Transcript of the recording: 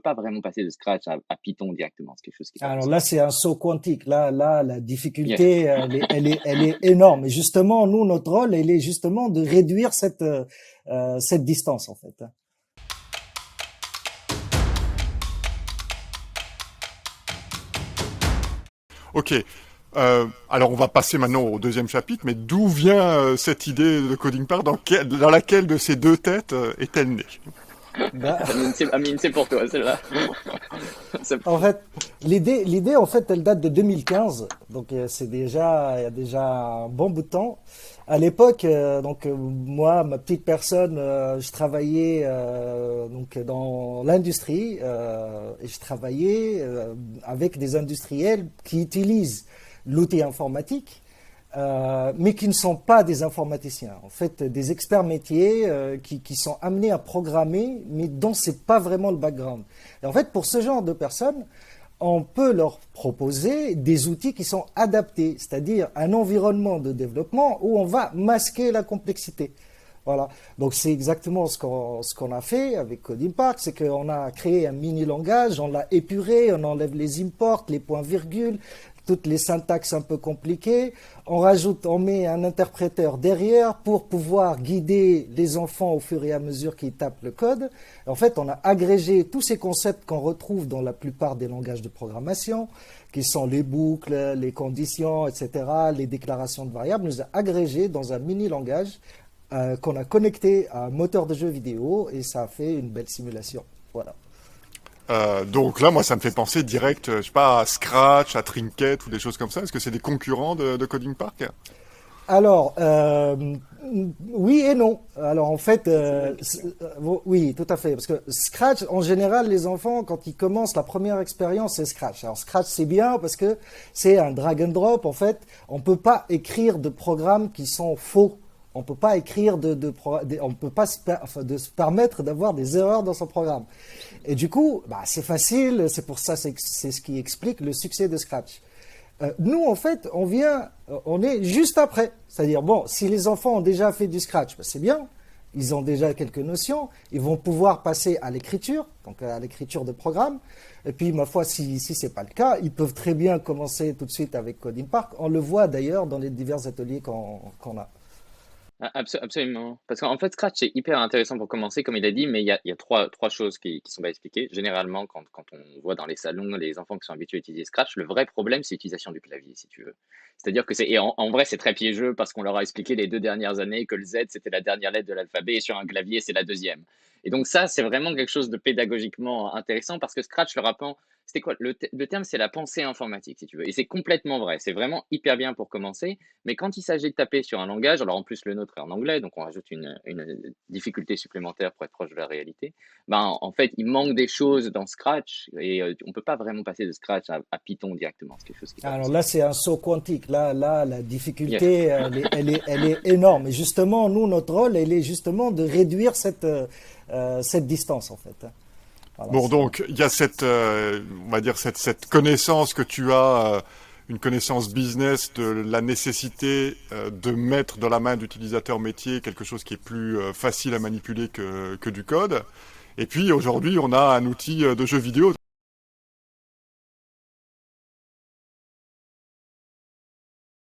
pas vraiment passer de Scratch à Python directement. C'est quelque chose qui n'est pas Alors possible. là, c'est un saut quantique. Là, la Yeah. difficulté, elle est énorme. Et justement, nous, notre rôle, elle est justement de réduire cette distance, en fait. Ok. Alors on va passer maintenant au deuxième chapitre, mais d'où vient cette idée de Coding Park, dans laquelle de ces deux têtes est-elle née? Bah, Amine, c'est pour toi, celle-là. C'est- en fait, l'idée, en fait, elle date de 2015. Donc, il y a déjà un bon bout de temps. À l'époque, moi, ma petite personne, je travaillais donc dans l'industrie et je travaillais avec des industriels qui utilisent l'outil informatique, mais qui ne sont pas des informaticiens. En fait, des experts métiers qui sont amenés à programmer, mais dont c'est pas vraiment le background. Et en fait, pour ce genre de personnes, on peut leur proposer des outils qui sont adaptés, c'est-à-dire un environnement de développement où on va masquer la complexité. Voilà. Donc c'est exactement ce qu'on a fait avec Coding Park, c'est qu'on a créé un mini langage, on l'a épuré, on enlève les imports, les points-virgules, toutes les syntaxes un peu compliquées. On met un interpréteur derrière pour pouvoir guider les enfants au fur et à mesure qu'ils tapent le code. En fait, on a agrégé tous ces concepts qu'on retrouve dans la plupart des langages de programmation, qui sont les boucles, les conditions, etc., les déclarations de variables. On les a agrégés dans un mini langage qu'on a connecté à un moteur de jeu vidéo et ça a fait une belle simulation. Voilà. Donc là, moi, ça me fait penser direct, je sais pas, à Scratch, à Trinket ou des choses comme ça. Est-ce que c'est des concurrents de Coding Park? Alors, oui et non. Alors en fait, oui, tout à fait. Parce que Scratch, en général, les enfants, quand ils commencent, la première expérience, c'est Scratch. Alors Scratch, c'est bien parce que c'est un drag and drop. En fait, on peut pas écrire de programmes qui sont faux. On peut pas écrire on peut pas se permettre d'avoir des erreurs dans son programme. Et du coup, bah, c'est facile. C'est pour ça, c'est ce qui explique le succès de Scratch. Nous, en fait, on est juste après. C'est-à-dire, bon, si les enfants ont déjà fait du Scratch, ben c'est bien. Ils ont déjà quelques notions. Ils vont pouvoir passer à l'écriture, donc à l'écriture de programme. Et puis, ma foi, si c'est pas le cas, ils peuvent très bien commencer tout de suite avec Coding Park. On le voit d'ailleurs dans les divers ateliers qu'on a. Absolument. Parce qu'en fait, Scratch, c'est hyper intéressant pour commencer, comme il a dit, mais il y a trois choses qui sont pas expliquées. Généralement, quand on voit dans les salons les enfants qui sont habitués à utiliser Scratch, le vrai problème, c'est l'utilisation du clavier, si tu veux. C'est-à-dire que et en vrai, c'est très piégeux parce qu'on leur a expliqué les 2 dernières années que le Z, c'était la dernière lettre de l'alphabet et sur un clavier, c'est la deuxième. Et donc ça, c'est vraiment quelque chose de pédagogiquement intéressant parce que Scratch, leur apprend, c'était quoi? Le terme, c'est la pensée informatique, si tu veux. Et c'est complètement vrai. C'est vraiment hyper bien pour commencer. Mais quand il s'agit de taper sur un langage, alors en plus le nôtre est en anglais, donc on rajoute une difficulté supplémentaire pour être proche de la réalité, ben, en fait, il manque des choses dans Scratch et on ne peut pas vraiment passer de Scratch à Python directement. C'est quelque chose qui n'est pas Alors possible. là, c'est un saut quantique. Là, la Yeah. difficulté, elle est énorme. Et justement, nous, notre rôle, elle est justement de réduire cette distance, en fait. Voilà, Bon, donc il y a on va dire cette connaissance que tu as, une connaissance business de la nécessité de mettre dans la main d'utilisateurs métiers quelque chose qui est plus facile à manipuler que du code. Et puis aujourd'hui, on a un outil de jeu vidéo.